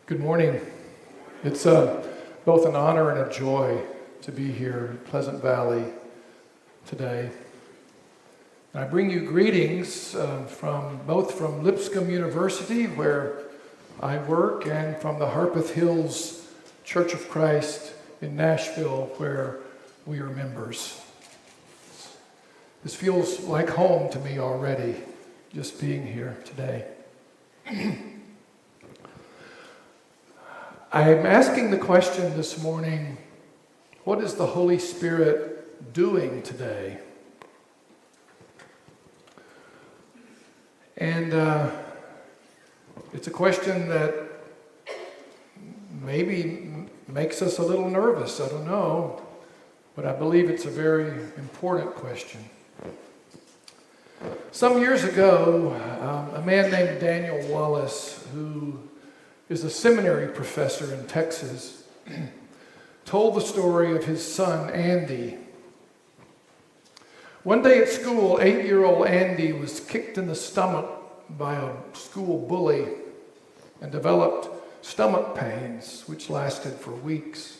Good morning. It's both an honor and a joy to be here in Pleasant Valley today. And I bring you greetings from Lipscomb University, where I work, and from the Harpeth Hills Church of Christ in Nashville, where we are members. This feels like home to me already, just being here today. I'm asking the question this morning, what is the Holy Spirit doing today? And it's a question that maybe makes us a little nervous, I don't know, but I believe it's a very important question. Some years ago, a man named Daniel Wallace, who is a seminary professor in Texas, told the story of his son, Andy. One day at school, 8-year-old Andy was kicked in the stomach by a school bully and developed stomach pains, which lasted for weeks.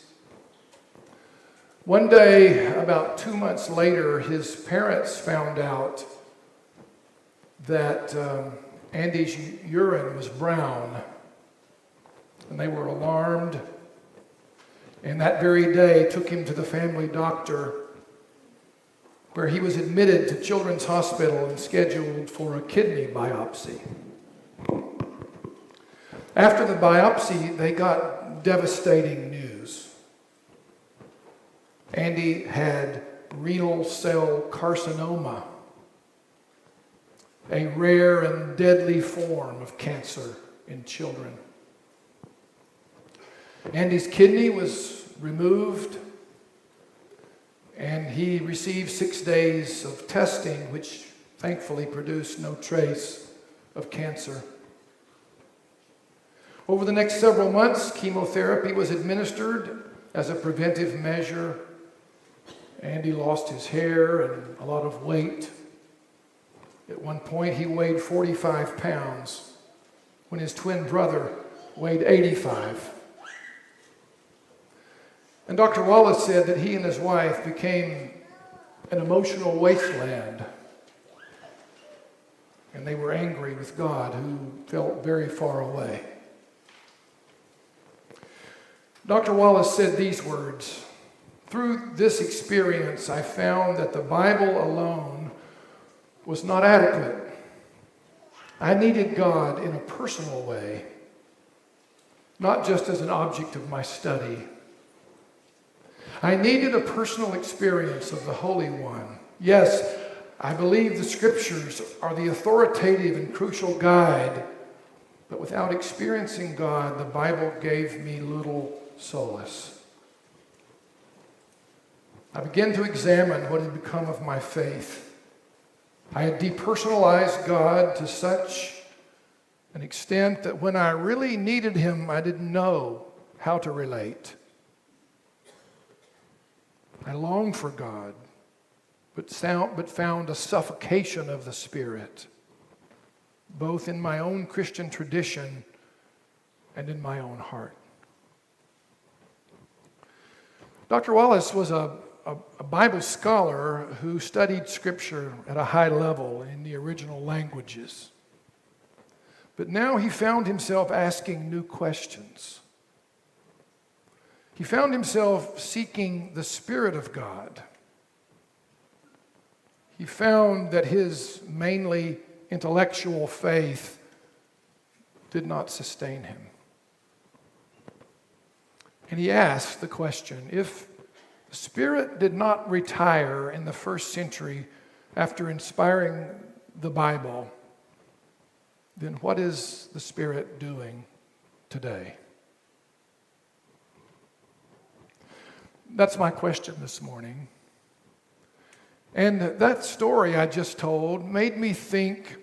One day, about 2 months later, his parents found out that Andy's urine was brown, and they were alarmed, and that very day took him to the family doctor, where he was admitted to Children's Hospital and scheduled for a kidney biopsy. After the biopsy, they got devastating news. Andy had renal cell carcinoma, a rare and deadly form of cancer in children. Andy's kidney was removed, and he received 6 days of testing, which thankfully produced no trace of cancer. Over the next several months, chemotherapy was administered as a preventive measure. Andy lost his hair and a lot of weight. At one point, he weighed 45 pounds, when his twin brother weighed 85. And Dr. Wallace said that he and his wife became an emotional wasteland, and they were angry with God, who felt very far away. Dr. Wallace said these words: "Through this experience, I found that the Bible alone was not adequate. I needed God in a personal way, not just as an object of my study. I needed a personal experience of the Holy One. Yes, I believe the Scriptures are the authoritative and crucial guide, but without experiencing God, the Bible gave me little solace. I began to examine what had become of my faith. I had depersonalized God to such an extent that when I really needed Him, I didn't know how to relate. I longed for God, but found a suffocation of the Spirit, both in my own Christian tradition and in my own heart." Dr. Wallace was a Bible scholar who studied Scripture at a high level in the original languages. But now he found himself asking new questions. He found himself seeking the Spirit of God. He found that his mainly intellectual faith did not sustain him. And he asked the question, if the Spirit did not retire in the first century after inspiring the Bible, then what is the Spirit doing today? That's my question this morning. And that story I just told made me think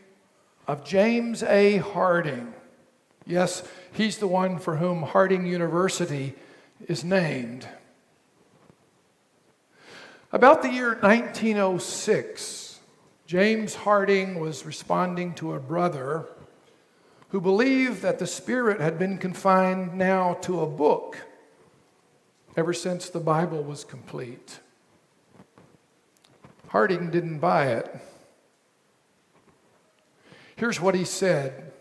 of James A. Harding. Yes, he's the one for whom Harding University is named. About the year 1906, James Harding was responding to a brother who who believed that the Spirit had been confined now to a book ever since the Bible was complete. Harding didn't buy it. Here's what he said: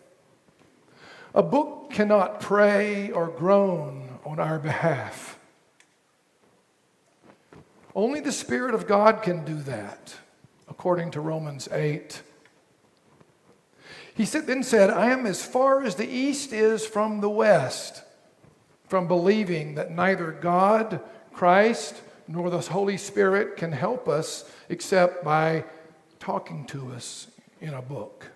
"A book cannot pray or groan on our behalf. Only the Spirit of God can do that, according to Romans 8. He then said, "I am as far as the east is from the west, from believing that neither God, Christ, nor the Holy Spirit can help us except by talking to us in a book."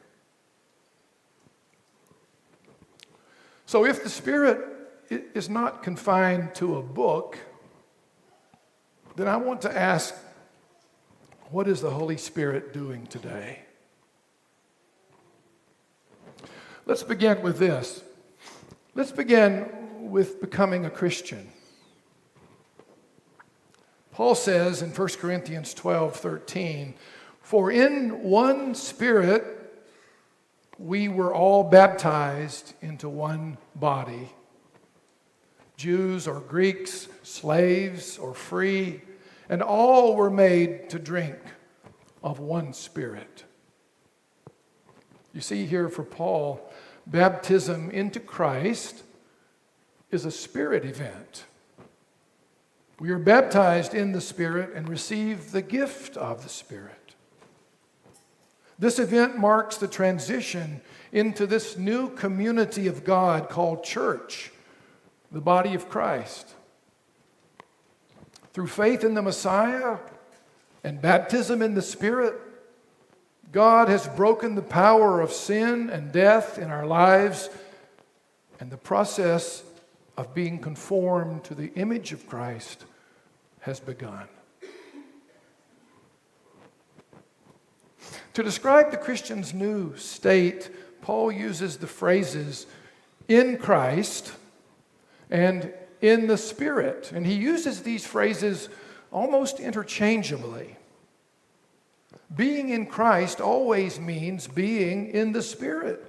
So if the Spirit is not confined to a book, then I want to ask, what is the Holy Spirit doing today? Let's begin with this. Let's begin with becoming a Christian. Paul says in 1 Corinthians 12:13, "For in one Spirit we were all baptized into one body, Jews or Greeks, slaves or free, and all were made to drink of one Spirit." You see here for Paul, baptism into Christ is a Spirit event. We are baptized in the Spirit and receive the gift of the Spirit. This event marks the transition into this new community of God called church, the body of Christ. Through faith in the Messiah and baptism in the Spirit, God has broken the power of sin and death in our lives, and the process of being conformed to the image of Christ has begun. To describe the Christian's new state, Paul uses the phrases "in Christ" and "in the Spirit." And he uses these phrases almost interchangeably. Being in Christ always means being in the Spirit.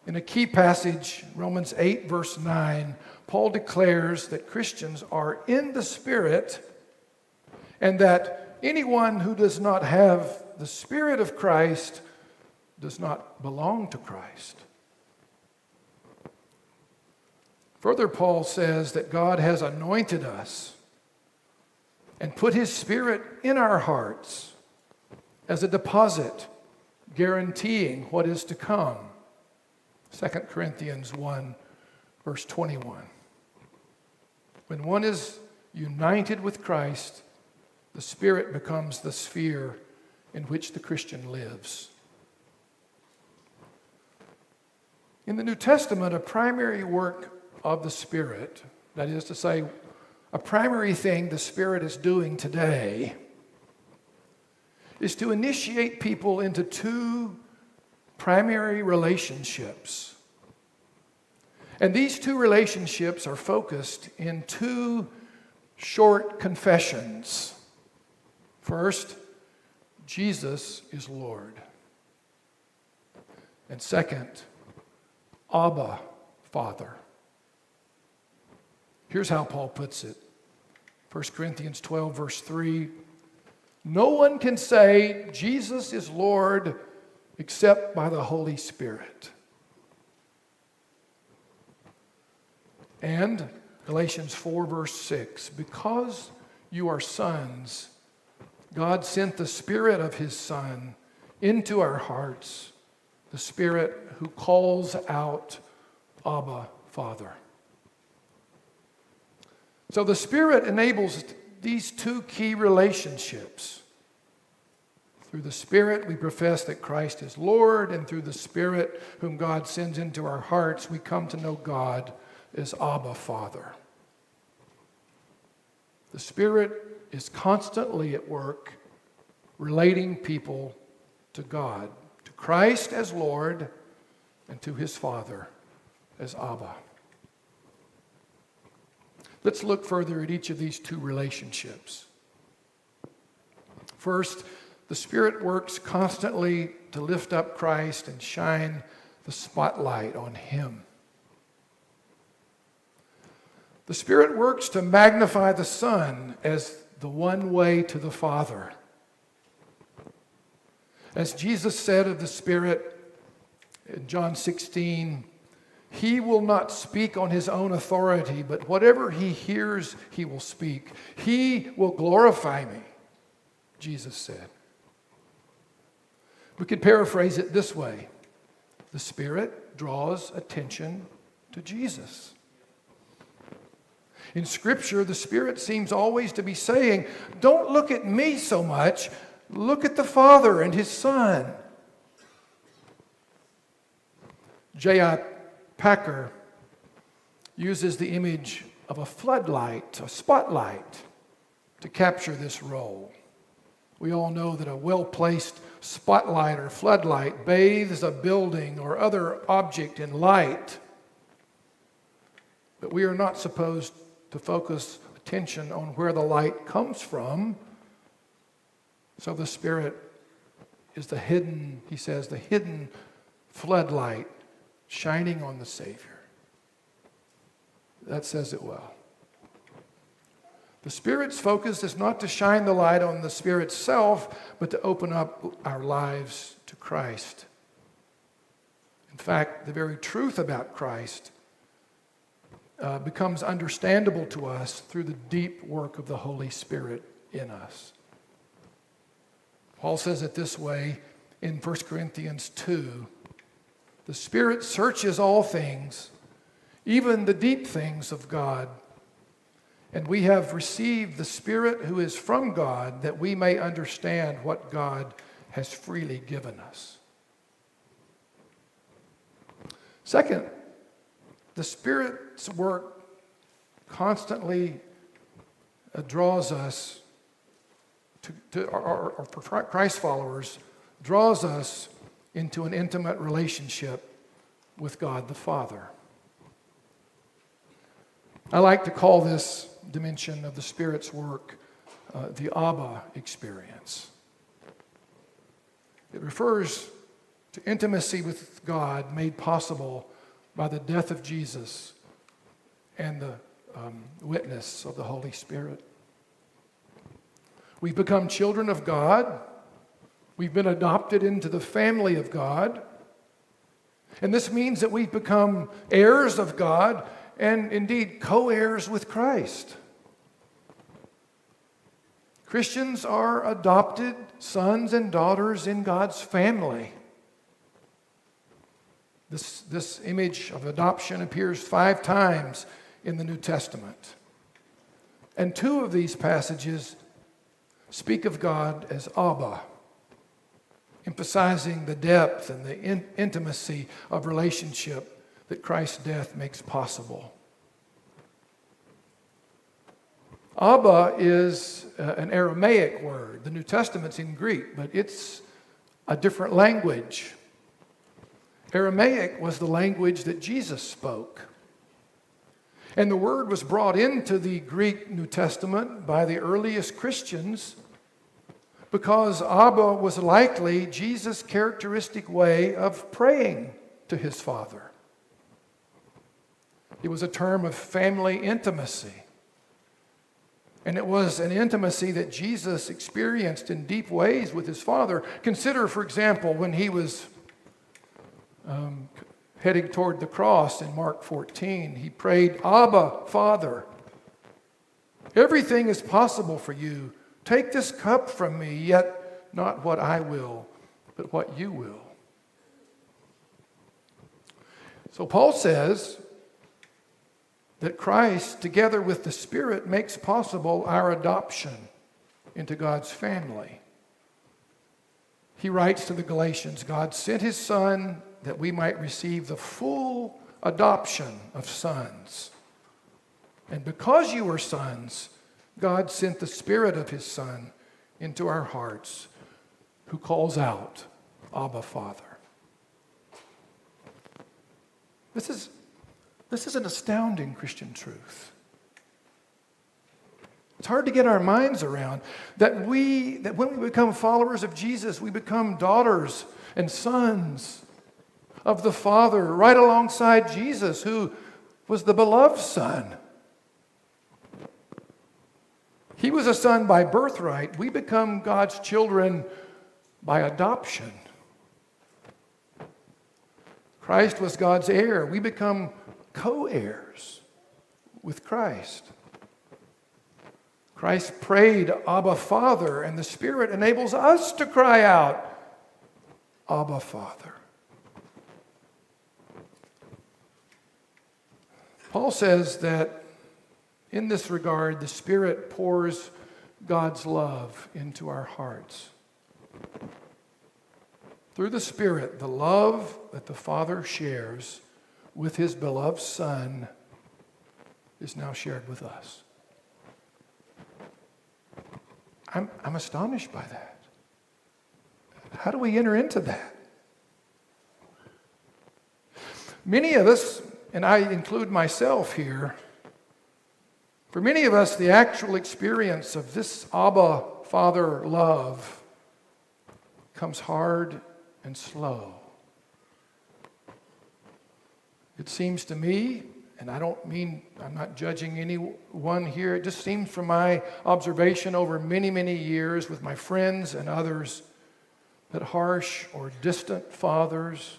In a key passage, Romans 8, verse 9, Paul declares that Christians are in the Spirit and that anyone who does not have the Spirit of Christ does not belong to Christ. Further, Paul says that God has anointed us and put His Spirit in our hearts as a deposit guaranteeing what is to come. 2 Corinthians 1, verse 21. When one is united with Christ, the Spirit becomes the sphere in which the Christian lives. In the New Testament, a primary work of the Spirit, that is to say, a primary thing the Spirit is doing today, is to initiate people into two primary relationships. And these two relationships are focused in two short confessions. First, Jesus is Lord. And second, Abba, Father. Here's how Paul puts it. 1 Corinthians 12, verse 3. No one can say Jesus is Lord except by the Holy Spirit. And Galatians 4, verse 6. Because you are sons, God sent the Spirit of His Son into our hearts, the Spirit who calls out, Abba, Father. So the Spirit enables these two key relationships. Through the Spirit, we profess that Christ is Lord, and through the Spirit, whom God sends into our hearts, we come to know God as Abba, Father. The Spirit is constantly at work relating people to God, to Christ as Lord, and to His Father as Abba. Let's look further at each of these two relationships. First, the Spirit works constantly to lift up Christ and shine the spotlight on Him. The Spirit works to magnify the Son as the one way to the Father. As Jesus said of the Spirit in John 16, He will not speak on His own authority, but whatever He hears, He will speak. He will glorify me, Jesus said. We could paraphrase it this way. The Spirit draws attention to Jesus. In Scripture, the Spirit seems always to be saying, don't look at me so much, look at the Father and His Son. J.I. Packer uses the image of a floodlight, a spotlight, to capture this role. We all know that a well-placed spotlight or floodlight bathes a building or other object in light. But we are not supposed to focus attention on where the light comes from. So the Spirit is the hidden, he says, the hidden floodlight shining on the Savior. That says it well. The Spirit's focus is not to shine the light on the Spirit's self, but to open up our lives to Christ. In fact, the very truth about Christ becomes understandable to us through the deep work of the Holy Spirit in us. Paul says it this way in 1 Corinthians 2. The Spirit searches all things, even the deep things of God. And we have received the Spirit who is from God, that we may understand what God has freely given us. Second, the Spirit's work constantly draws us or for Christ followers, draws us into an intimate relationship with God the Father. I like to call this dimension of the Spirit's work the Abba experience. It refers to intimacy with God made possible by the death of Jesus and the witness of the Holy Spirit. We've become children of God. We've been adopted into the family of God. And this means that we've become heirs of God and indeed co-heirs with Christ. Christians are adopted sons and daughters in God's family. This image of adoption appears 5 times in the New Testament. And 2 of these passages speak of God as Abba, emphasizing the depth and the intimacy of relationship that Christ's death makes possible. Abba is an Aramaic word. The New Testament's in Greek, but it's a different language. Aramaic was the language that Jesus spoke. And the word was brought into the Greek New Testament by the earliest Christians because Abba was likely Jesus' characteristic way of praying to his Father. It was a term of family intimacy. And it was an intimacy that Jesus experienced in deep ways with his Father. Consider, for example, when he was heading toward the cross in Mark 14, he prayed, Abba, Father, everything is possible for you. Take this cup from me, yet not what I will, but what you will. So Paul says that Christ, together with the Spirit, makes possible our adoption into God's family. He writes to the Galatians, God sent his Son that we might receive the full adoption of sons. And because you are sons, God sent the Spirit of his Son into our hearts, who calls out, Abba, Father. This is an astounding Christian truth. It's hard to get our minds around that when we become followers of Jesus, we become daughters and sons of the Father right alongside Jesus, who was the beloved Son. He was a son by birthright. We become God's children by adoption. Christ was God's heir. We become co-heirs with Christ. Christ prayed, Abba, Father, and the Spirit enables us to cry out, Abba, Father. Paul says that in this regard, the Spirit pours God's love into our hearts. Through the Spirit, the love that the Father shares with His beloved Son is now shared with us. I'm astonished by that. How do we enter into that? Many of us, and I include myself here, for many of us, the actual experience of this Abba, Father love comes hard and slow. It seems to me, and I'm not judging anyone here, it just seems from my observation over many, many years with my friends and others that harsh or distant fathers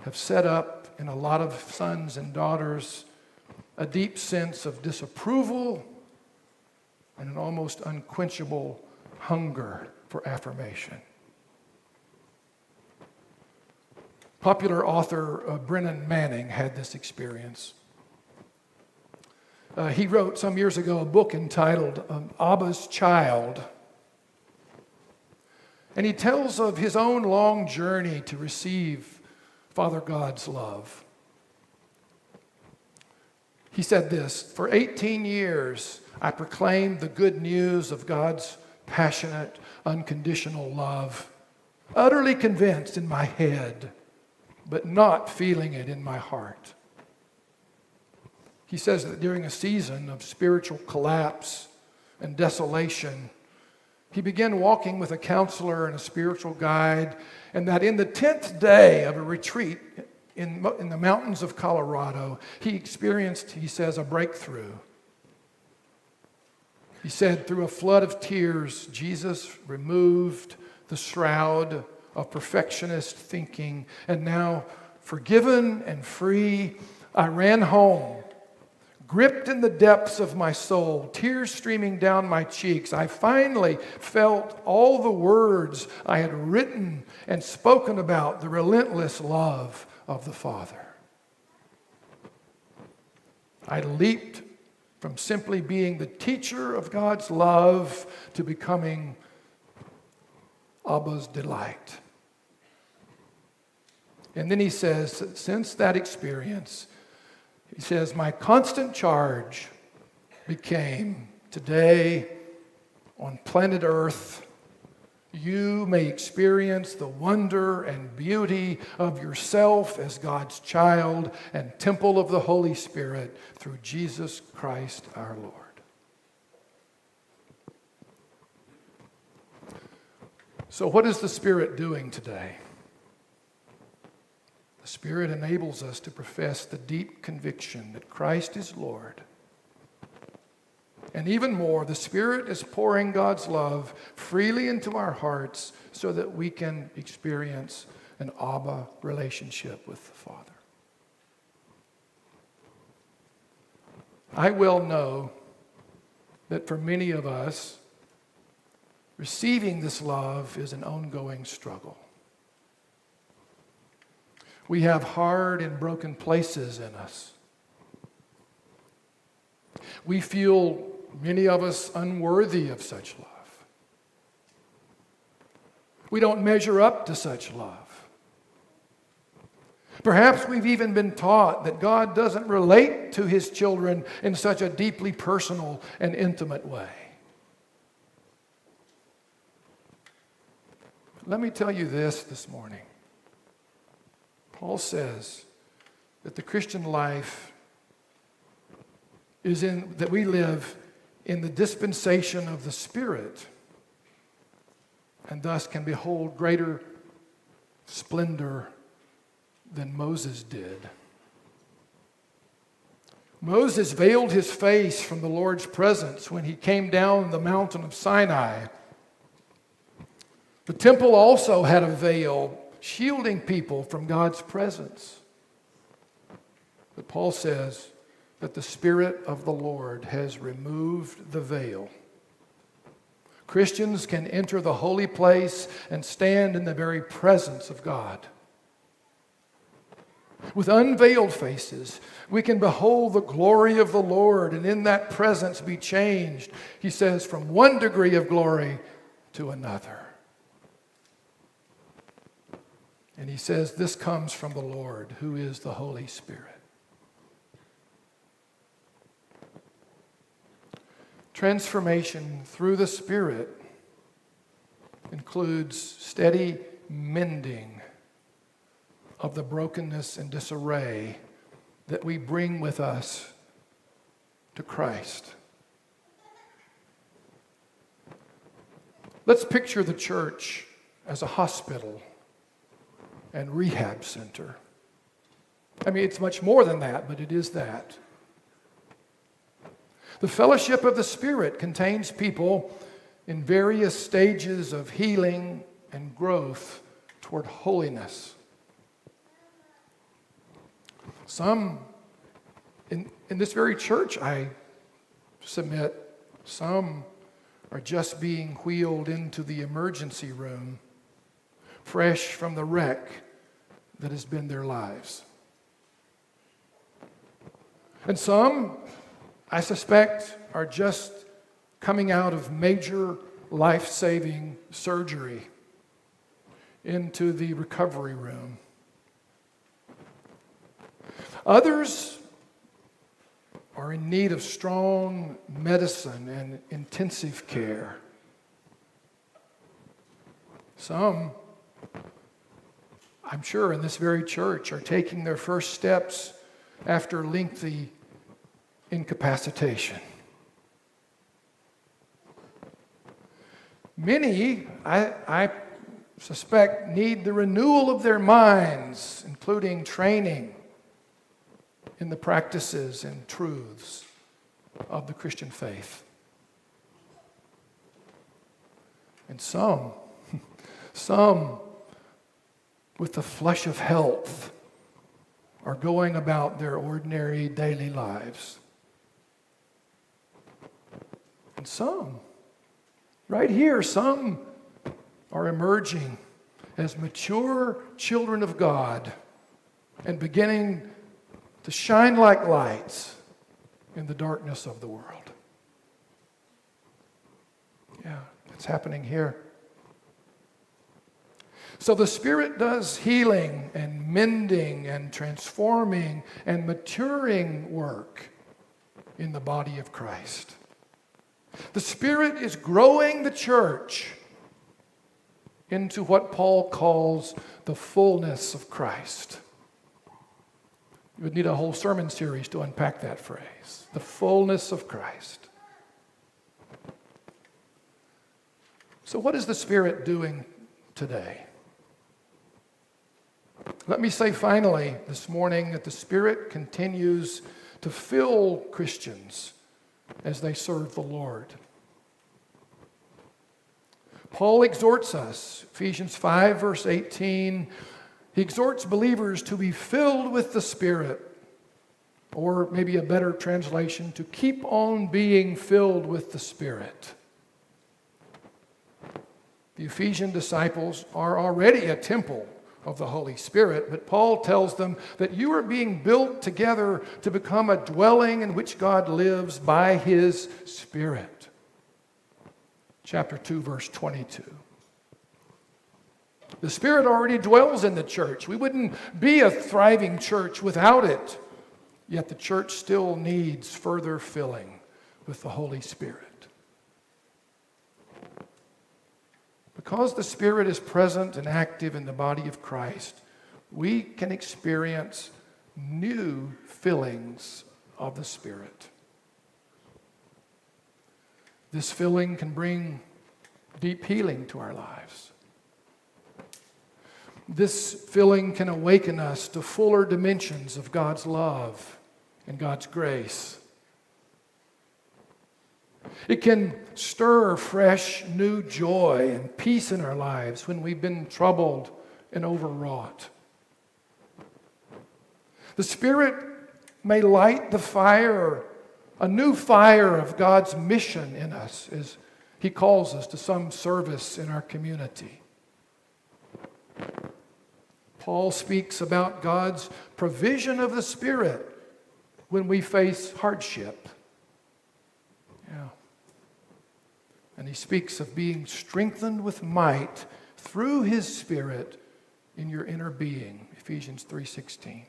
have set up in a lot of sons and daughters a deep sense of disapproval and an almost unquenchable hunger for affirmation. Popular author Brennan Manning had this experience. He wrote some years ago a book entitled Abba's Child. And he tells of his own long journey to receive Father God's love. He said this, "For 18 years, I proclaimed the good news of God's passionate, unconditional love, utterly convinced in my head, but not feeling it in my heart." He says that during a season of spiritual collapse and desolation, he began walking with a counselor and a spiritual guide, and that in the 10th day of a retreat in the mountains of Colorado, he experienced, he says, a breakthrough. He said, through a flood of tears, Jesus removed the shroud of perfectionist thinking, and now, forgiven and free, I ran home, gripped in the depths of my soul, tears streaming down my cheeks. I finally felt all the words I had written and spoken about the relentless love of the Father. I leaped from simply being the teacher of God's love to becoming Abba's delight. And then he says, that since that experience, he says, my constant charge became, today on planet Earth, you may experience the wonder and beauty of yourself as God's child and temple of the Holy Spirit through Jesus Christ our Lord. So what is the Spirit doing today? The Spirit enables us to profess the deep conviction that Christ is Lord. And even more, the Spirit is pouring God's love freely into our hearts so that we can experience an Abba relationship with the Father. I well know that for many of us, receiving this love is an ongoing struggle. We have hard and broken places in us. We feel, many of us, unworthy of such love. We don't measure up to such love. Perhaps we've even been taught that God doesn't relate to His children in such a deeply personal and intimate way. Let me tell you this morning. Paul says that the Christian life is that we live in the dispensation of the Spirit and thus can behold greater splendor, than Moses did. Moses veiled his face from the Lord's presence when he came down the mountain of Sinai. The temple also had a veil shielding people from God's presence. But Paul says that the Spirit of the Lord has removed the veil. Christians can enter the holy place and stand in the very presence of God. With unveiled faces, we can behold the glory of the Lord and in that presence be changed, he says, from one degree of glory to another. And he says this comes from the Lord, who is the Holy Spirit. Transformation through the Spirit includes steady mending of the brokenness and disarray that we bring with us to Christ. Let's picture the church as a hospital and rehab center. I mean, it's much more than that, but it is that. The fellowship of the Spirit contains people in various stages of healing and growth toward holiness. Some, in this very church, I submit, some are just being wheeled into the emergency room, fresh from the wreck that has been their lives. And some, I suspect, are just coming out of major life-saving surgery into the recovery room. Others are in need of strong medicine and intensive care. Some, I'm sure, in this very church are taking their first steps after lengthy incapacitation. Many, I suspect, need the renewal of their minds, including training in the practices and truths of the Christian faith. And some with the flush of health are going about their ordinary daily lives. And some, right here, some are emerging as mature children of God and beginning to shine like lights in the darkness of the world. Yeah, it's happening here. So the Spirit does healing and mending and transforming and maturing work in the body of Christ. The Spirit is growing the church into what Paul calls the fullness of Christ. You would need a whole sermon series to unpack that phrase. The fullness of Christ. So what is the Spirit doing today? Let me say finally this morning that the Spirit continues to fill Christians as they serve the Lord. Paul exhorts us, Ephesians 5, verse 18, he exhorts believers to be filled with the Spirit, or maybe a better translation, to keep on being filled with the Spirit. The Ephesian disciples are already a temple of the Holy Spirit, but Paul tells them that you are being built together to become a dwelling in which God lives by His Spirit. Chapter 2, verse 22. The Spirit already dwells in the church. We wouldn't be a thriving church without it. Yet the church still needs further filling with the Holy Spirit. Because the Spirit is present and active in the body of Christ, we can experience new fillings of the Spirit. This filling can bring deep healing to our lives. This filling can awaken us to fuller dimensions of God's love and God's grace. It can stir fresh, new joy and peace in our lives when we've been troubled and overwrought. The Spirit may light the fire, a new fire of God's mission in us as He calls us to some service in our community. Paul speaks about God's provision of the Spirit when we face hardship. Yeah. And he speaks of being strengthened with might through His Spirit in your inner being, Ephesians 3:16.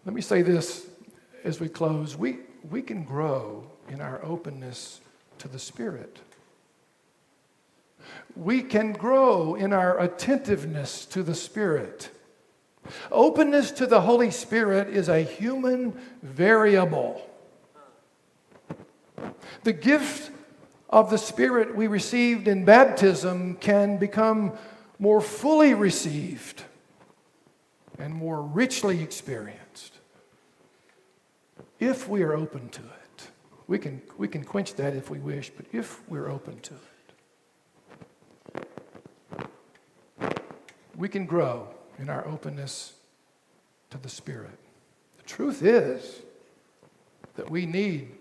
Let me say this as we close. We can grow in our openness to the Spirit. We can grow in our attentiveness to the Spirit. Openness to the Holy Spirit is a human variable. The gift of the Spirit we received in baptism can become more fully received and more richly experienced if we are open to it. We can quench that if we wish, but if we're open to it, we can grow in our openness to the Spirit. The truth is that we need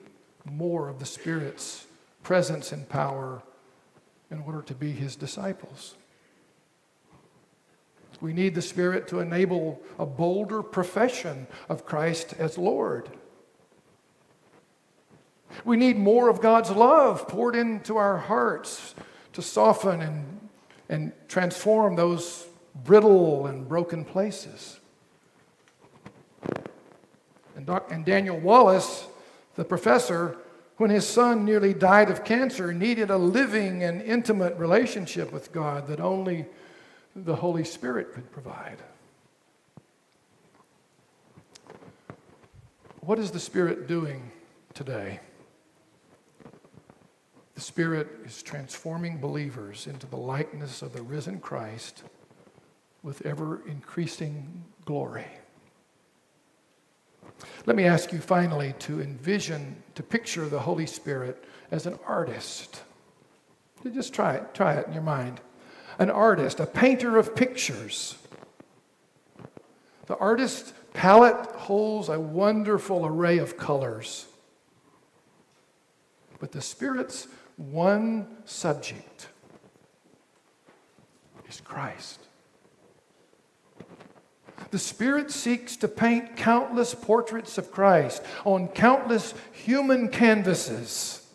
more of the Spirit's presence and power in order to be His disciples. We need the Spirit to enable a bolder profession of Christ as Lord. We need more of God's love poured into our hearts to soften and transform those brittle and broken places. And Daniel Wallace, the professor, when his son nearly died of cancer, needed a living and intimate relationship with God that only the Holy Spirit could provide. What is the Spirit doing today? The Spirit is transforming believers into the likeness of the risen Christ with ever-increasing glory. Let me ask you finally to picture the Holy Spirit as an artist. Just try it in your mind. An artist, a painter of pictures. The artist's palette holds a wonderful array of colors. But the Spirit's one subject is Christ. The Spirit seeks to paint countless portraits of Christ on countless human canvases.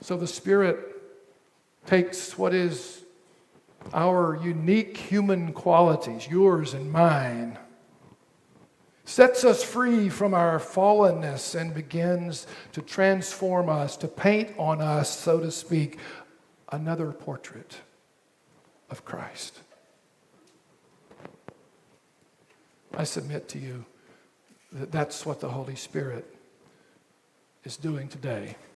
So the Spirit takes what is our unique human qualities, yours and mine, sets us free from our fallenness and begins to transform us, to paint on us, so to speak, another portrait of Christ. I submit to you that that's what the Holy Spirit is doing today